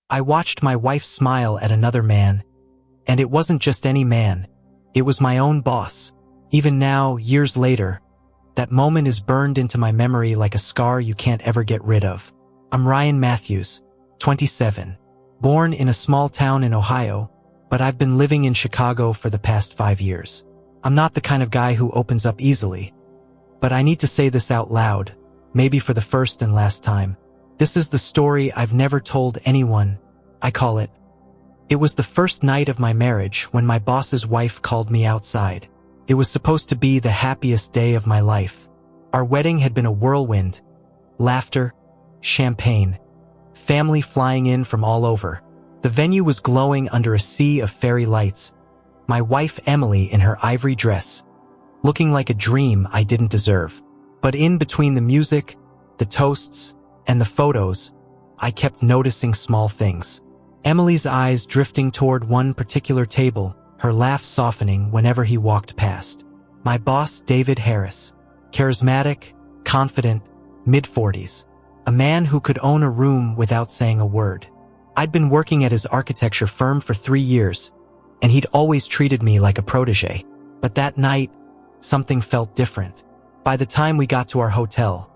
I watched my wife smile at another man, and it wasn't just any man. It was my own boss. Even now, years later, that moment is burned into my memory like a scar you can't ever get rid of. I'm Ryan Matthews, 27, born in a small town in Ohio, but I've been living in Chicago for the past 5 years. I'm not the kind of guy who opens up easily, but I need to say this out loud, maybe for the first and last time. This is the story I've never told anyone. I call it. It was the first night of my marriage when my boss's wife called me outside. It was supposed to be the happiest day of my life. Our wedding had been a whirlwind. Laughter, champagne, family flying in from all over. The venue was glowing under a sea of fairy lights. My wife Emily in her ivory dress, looking like a dream I didn't deserve. But in between the music, the toasts, and the photos, I kept noticing small things. Emily's eyes drifting toward one particular table, her laugh softening whenever he walked past. My boss, David Harris, charismatic, confident, mid-40s, a man who could own a room without saying a word. I'd been working at his architecture firm for 3 years, and he'd always treated me like a protege. But that night, something felt different. By the time we got to our hotel,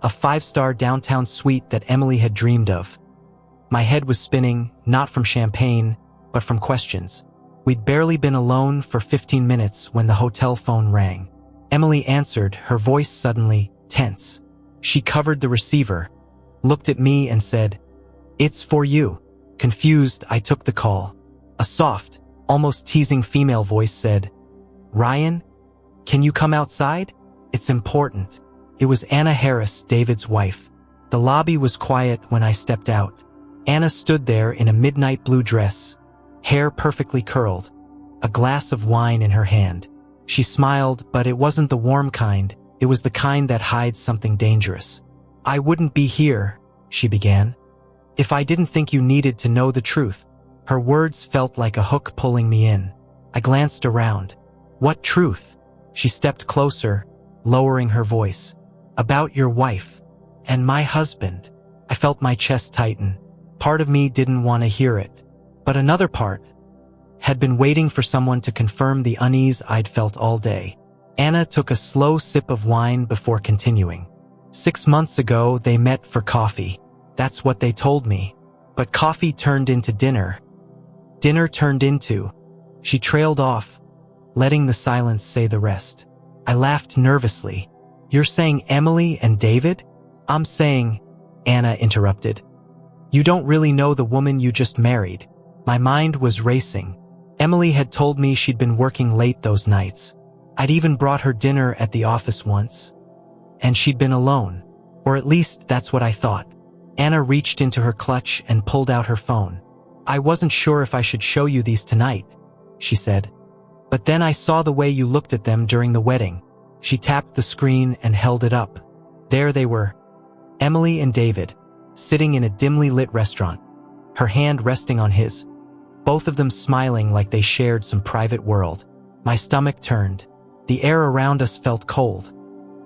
a 5-star downtown suite that Emily had dreamed of, my head was spinning, not from champagne, but from questions. We'd barely been alone for 15 minutes when the hotel phone rang. Emily answered, her voice suddenly tense. She covered the receiver, looked at me and said, "It's for you." Confused, I took the call. A soft, almost teasing female voice said, "Ryan, can you come outside? It's important." It was Anna Harris, David's wife. The lobby was quiet when I stepped out. Anna stood there in a midnight blue dress, hair perfectly curled, a glass of wine in her hand. She smiled, but it wasn't the warm kind. It was the kind that hides something dangerous. "I wouldn't be here," she began, "if I didn't think you needed to know the truth." Her words felt like a hook pulling me in. I glanced around. "What truth?" She stepped closer, lowering her voice. "About your wife and my husband." I felt my chest tighten. Part of me didn't want to hear it, but another part had been waiting for someone to confirm the unease I'd felt all day. Anna took a slow sip of wine before continuing. 6 months ago, they met for coffee. That's what they told me. But coffee turned into dinner. Dinner turned into... She trailed off, letting the silence say the rest. I laughed nervously. "You're saying Emily and David?" "I'm saying," Anna interrupted, "you don't really know the woman you just married." My mind was racing. Emily had told me she'd been working late those nights. I'd even brought her dinner at the office once. And she'd been alone. Or at least that's what I thought. Anna reached into her clutch and pulled out her phone. "I wasn't sure if I should show you these tonight," she said. "But then I saw the way you looked at them during the wedding." She tapped the screen and held it up. There they were, Emily and David, sitting in a dimly lit restaurant, her hand resting on his, both of them smiling like they shared some private world. My stomach turned. The air around us felt cold,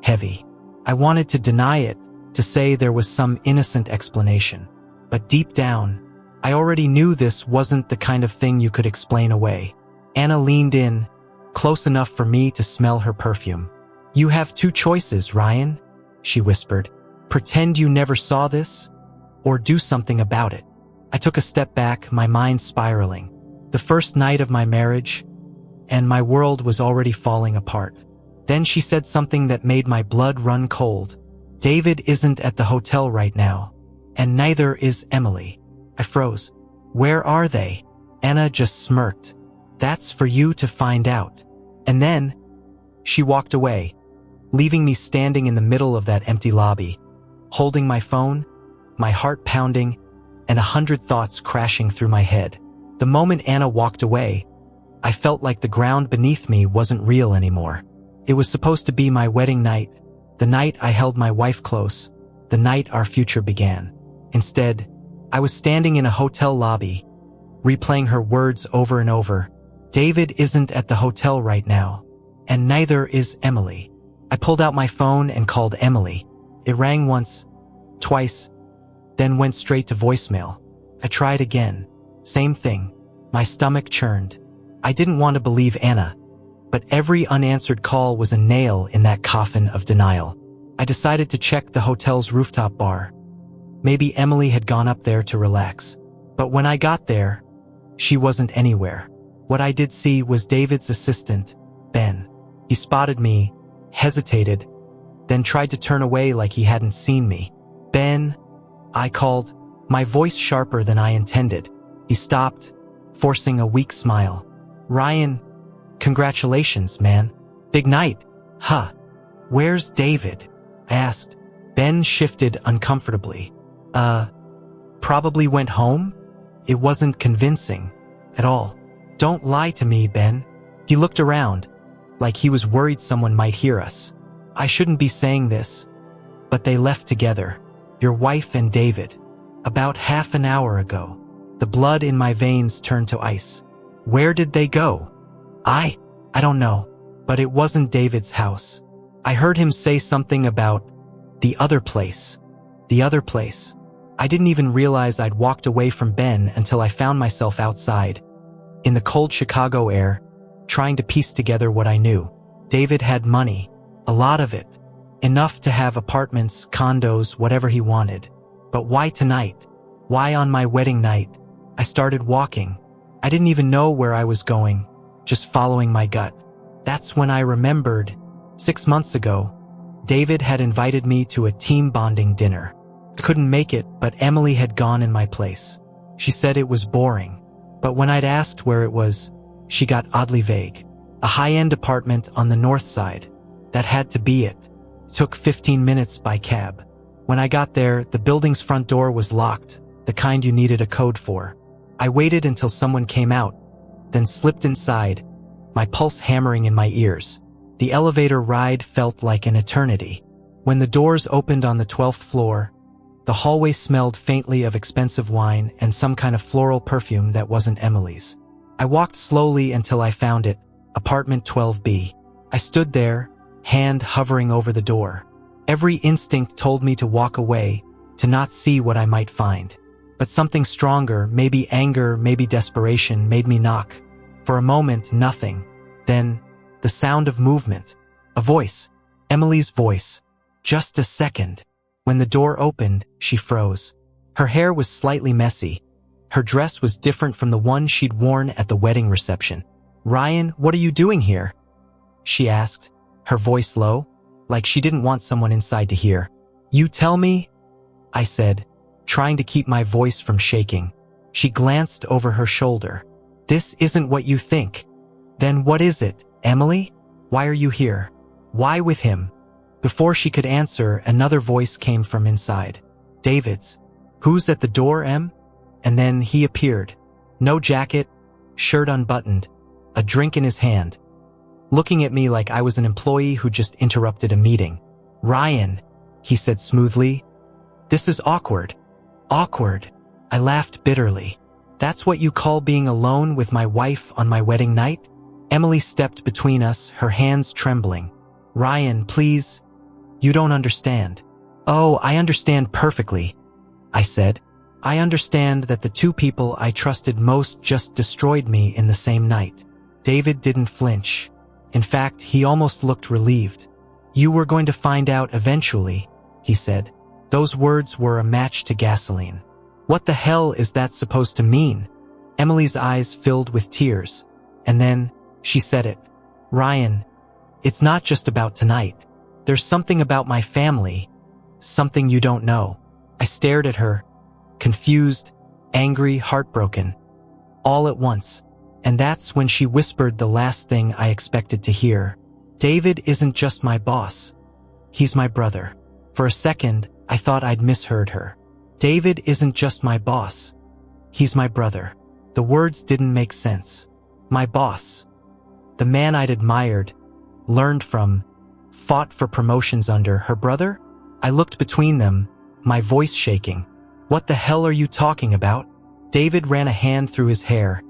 heavy. I wanted to deny it, to say there was some innocent explanation. But deep down, I already knew this wasn't the kind of thing you could explain away. Anna leaned in, close enough for me to smell her perfume. "You have 2 choices, Ryan," she whispered. "Pretend you never saw this, or do something about it." I took a step back, my mind spiraling. The first night of my marriage, and my world was already falling apart. Then she said something that made my blood run cold. "David isn't at the hotel right now, and neither is Emily." I froze. "Where are they?" Anna just smirked. "That's for you to find out." And then, she walked away, leaving me standing in the middle of that empty lobby, holding my phone, my heart pounding, and 100 thoughts crashing through my head. The moment Anna walked away, I felt like the ground beneath me wasn't real anymore. It was supposed to be my wedding night, the night I held my wife close, the night our future began. Instead, I was standing in a hotel lobby, replaying her words over and over. "David isn't at the hotel right now, and neither is Emily." I pulled out my phone and called Emily. It rang once, twice, then went straight to voicemail. I tried again. Same thing. My stomach churned. I didn't want to believe Anna, but every unanswered call was a nail in that coffin of denial. I decided to check the hotel's rooftop bar. Maybe Emily had gone up there to relax. But when I got there, she wasn't anywhere. What I did see was David's assistant, Ben. He spotted me, hesitated, then tried to turn away like he hadn't seen me. "Ben," I called, my voice sharper than I intended. He stopped, forcing a weak smile. "Ryan, congratulations, man. Big night, huh? Where's David?" I asked. Ben shifted uncomfortably. Probably went home?" It wasn't convincing at all. "Don't lie to me, Ben." He looked around, like he was worried someone might hear us. "I shouldn't be saying this, but they left together. Your wife and David. About half an hour ago." The blood in my veins turned to ice. "Where did they go?" I don't know, but it wasn't David's house. I heard him say something about the other place. The other place. I didn't even realize I'd walked away from Ben until I found myself outside, in the cold Chicago air, trying to piece together what I knew. David had money, a lot of it, enough to have apartments, condos, whatever he wanted. But why tonight? Why on my wedding night? I started walking. I didn't even know where I was going, just following my gut. That's when I remembered, 6 months ago, David had invited me to a team bonding dinner. I couldn't make it, but Emily had gone in my place. She said it was boring, but when I'd asked where it was, she got oddly vague. A high-end apartment on the north side. That had to be it. It took 15 minutes by cab. When I got there, the building's front door was locked, the kind you needed a code for. I waited until someone came out, then slipped inside, my pulse hammering in my ears. The elevator ride felt like an eternity. When the doors opened on the 12th floor, the hallway smelled faintly of expensive wine and some kind of floral perfume that wasn't Emily's. I walked slowly until I found it, apartment 12B. I stood there, hand hovering over the door. Every instinct told me to walk away, to not see what I might find. But something stronger, maybe anger, maybe desperation, made me knock. For a moment, nothing. Then, the sound of movement. A voice. Emily's voice. Just a second. When the door opened, she froze. Her hair was slightly messy. Her dress was different from the one she'd worn at the wedding reception. "Ryan, what are you doing here?" she asked, her voice low, like she didn't want someone inside to hear. "You tell me," I said, trying to keep my voice from shaking. She glanced over her shoulder. "This isn't what you think." "Then what is it, Emily? Why are you here? Why with him?" Before she could answer, another voice came from inside. "David's." "Who's at the door, Em?" And then he appeared. No jacket, shirt unbuttoned, a drink in his hand, looking at me like I was an employee who just interrupted a meeting. "Ryan," he said smoothly, "this is awkward." Awkward. I laughed bitterly. "That's what you call being alone with my wife on my wedding night?" Emily stepped between us, her hands trembling. "Ryan, please. You don't understand." "Oh, I understand perfectly," I said. "I understand that the two people I trusted most just destroyed me in the same night." David didn't flinch. In fact, he almost looked relieved. "You were going to find out eventually," he said. Those words were a match to gasoline. "What the hell is that supposed to mean?" Emily's eyes filled with tears. And then, she said it. "Ryan, it's not just about tonight. There's something about my family. Something you don't know." I stared at her, confused, angry, heartbroken, all at once. And that's when she whispered the last thing I expected to hear. "David isn't just my boss. He's my brother." For a second, I thought I'd misheard her. "David isn't just my boss. He's my brother." The words didn't make sense. My boss. The man I'd admired, learned from, fought for promotions under, her brother? I looked between them, my voice shaking. "What the hell are you talking about?" David ran a hand through his hair,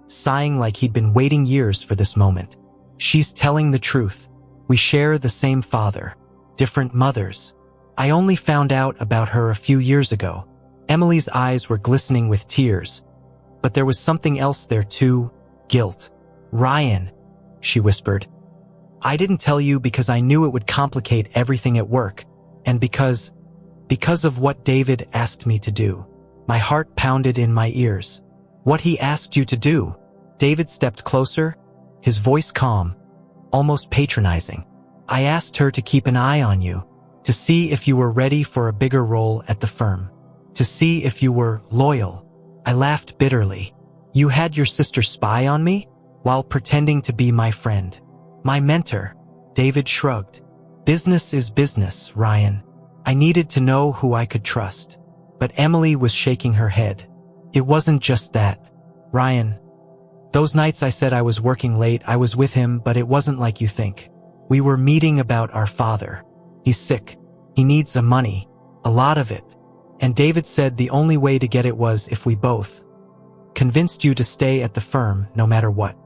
sighing like he'd been waiting years for this moment. "She's telling the truth. We share the same father, different mothers. I only found out about her a few years ago." Emily's eyes were glistening with tears, but there was something else there too, guilt. "Ryan," she whispered, "I didn't tell you because I knew it would complicate everything at work, and because of what David asked me to do." My heart pounded in my ears. "What he asked you to do?" David stepped closer, his voice calm, almost patronizing. "I asked her to keep an eye on you, to see if you were ready for a bigger role at the firm, to see if you were loyal." I laughed bitterly. "You had your sister spy on me? While pretending to be my friend, my mentor?" David shrugged. "Business is business, Ryan. I needed to know who I could trust." But Emily was shaking her head. "It wasn't just that, Ryan. Those nights I said I was working late, I was with him, but it wasn't like you think. We were meeting about our father. He's sick. He needs some money. A lot of it. And David said the only way to get it was if we both convinced you to stay at the firm no matter what."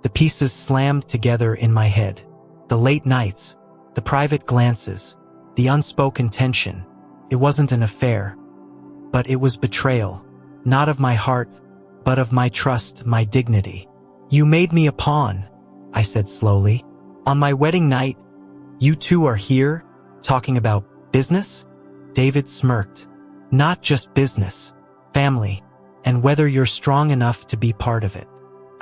The pieces slammed together in my head. The late nights, the private glances, the unspoken tension. It wasn't an affair, but it was betrayal. Not of my heart, but of my trust, my dignity. "You made me a pawn," I said slowly. "On my wedding night, you two are here, talking about business?" David smirked. "Not just business, family, and whether you're strong enough to be part of it."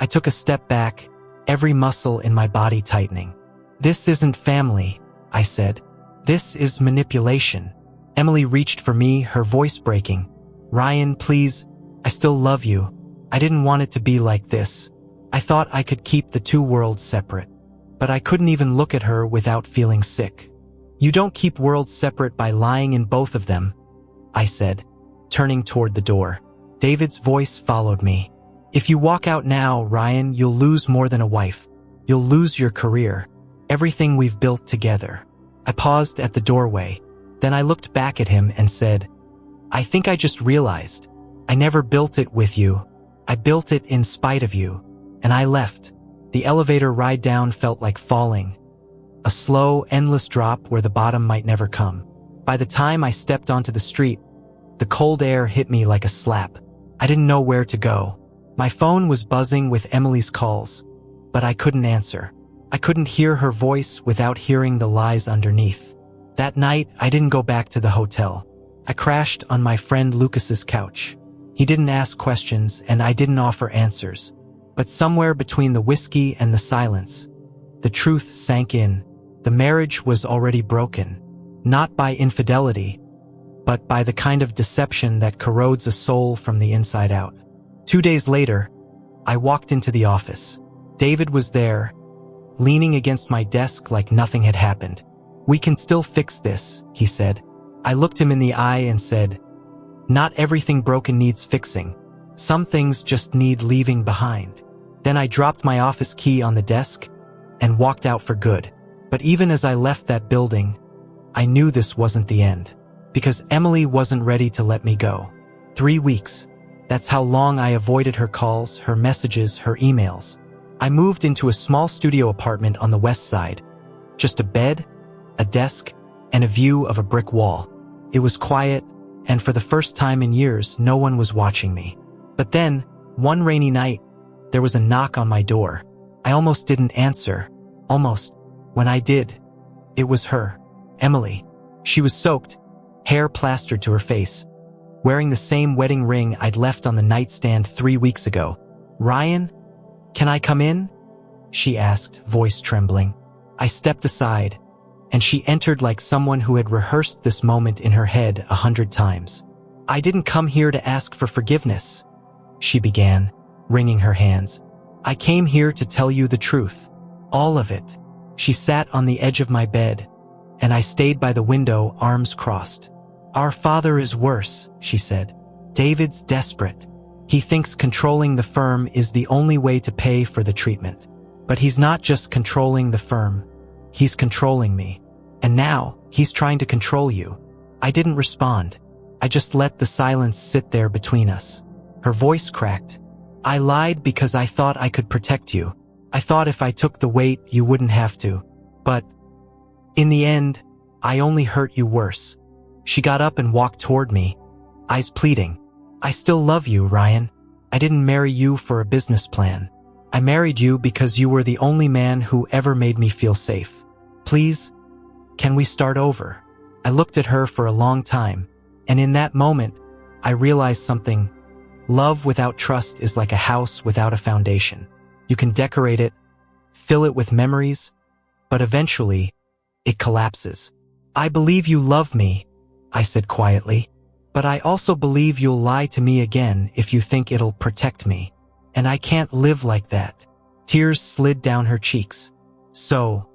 I took a step back, every muscle in my body tightening. "This isn't family," I said. "This is manipulation." Emily reached for me, her voice breaking. "Ryan, please, I still love you. I didn't want it to be like this. I thought I could keep the two worlds separate. But I couldn't even look at her without feeling sick." "You don't keep worlds separate by lying in both of them," I said, turning toward the door. David's voice followed me. "If you walk out now, Ryan, you'll lose more than a wife. You'll lose your career, everything we've built together." I paused at the doorway. Then I looked back at him and said, "I think I just realized. I never built it with you. I built it in spite of you." And I left. The elevator ride down felt like falling. A slow, endless drop where the bottom might never come. By the time I stepped onto the street, the cold air hit me like a slap. I didn't know where to go. My phone was buzzing with Emily's calls, but I couldn't answer. I couldn't hear her voice without hearing the lies underneath. That night, I didn't go back to the hotel. I crashed on my friend Lucas's couch. He didn't ask questions, and I didn't offer answers. But somewhere between the whiskey and the silence, the truth sank in. The marriage was already broken, not by infidelity, but by the kind of deception that corrodes a soul from the inside out. 2 days later, I walked into the office. David was there, leaning against my desk like nothing had happened. "We can still fix this," he said. I looked him in the eye and said, "Not everything broken needs fixing. Some things just need leaving behind." Then I dropped my office key on the desk and walked out for good. But even as I left that building, I knew this wasn't the end, because Emily wasn't ready to let me go. 3 weeks. That's how long I avoided her calls, her messages, her emails. I moved into a small studio apartment on the west side. Just a bed, a desk, and a view of a brick wall. It was quiet, and for the first time in years, no one was watching me. But then, one rainy night, there was a knock on my door. I almost didn't answer. Almost. When I did, it was her, Emily. She was soaked, hair plastered to her face, wearing the same wedding ring I'd left on the nightstand 3 weeks ago. "Ryan, can I come in?" she asked, voice trembling. I stepped aside, and she entered like someone who had rehearsed this moment in her head 100 times. "I didn't come here to ask for forgiveness," she began, wringing her hands. "I came here to tell you the truth. All of it." She sat on the edge of my bed, and I stayed by the window, arms crossed. "Our father is worse," she said. "David's desperate. He thinks controlling the firm is the only way to pay for the treatment. But he's not just controlling the firm. He's controlling me. And now, he's trying to control you." I didn't respond. I just let the silence sit there between us. Her voice cracked. "I lied because I thought I could protect you. I thought if I took the weight, you wouldn't have to. But in the end, I only hurt you worse." She got up and walked toward me, eyes pleading. I still love you, Ryan. I didn't marry you for a business plan. I married you because you were the only man who ever made me feel safe. Please, can we start over? I looked at her for a long time, and in that moment, I realized something. Love without trust is like a house without a foundation. You can decorate it, fill it with memories, but eventually, it collapses. I believe you love me, I said quietly, but I also believe you'll lie to me again if you think it'll protect me. And I can't live like that. Tears slid down her cheeks. So,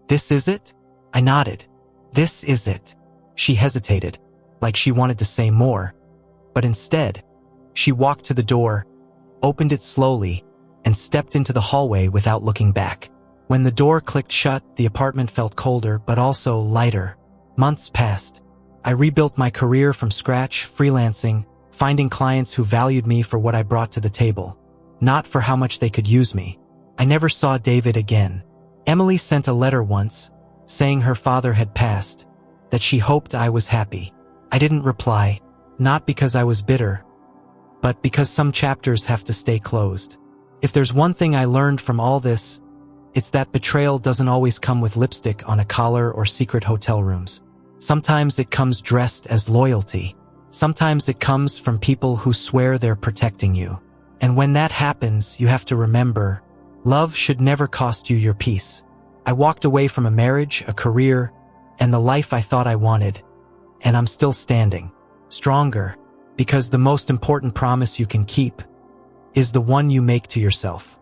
this is it? I nodded. This is it. She hesitated, like she wanted to say more, but instead, she walked to the door, opened it slowly, and stepped into the hallway without looking back. When the door clicked shut, the apartment felt colder, but also lighter. Months passed. I rebuilt my career from scratch, freelancing, finding clients who valued me for what I brought to the table, not for how much they could use me. I never saw David again. Emily sent a letter once, saying her father had passed, that she hoped I was happy. I didn't reply, not because I was bitter, but because some chapters have to stay closed. If there's one thing I learned from all this, it's that betrayal doesn't always come with lipstick on a collar or secret hotel rooms. Sometimes it comes dressed as loyalty. Sometimes it comes from people who swear they're protecting you. And when that happens, you have to remember, love should never cost you your peace. I walked away from a marriage, a career, and the life I thought I wanted. And I'm still standing, stronger, because the most important promise you can keep is the one you make to yourself.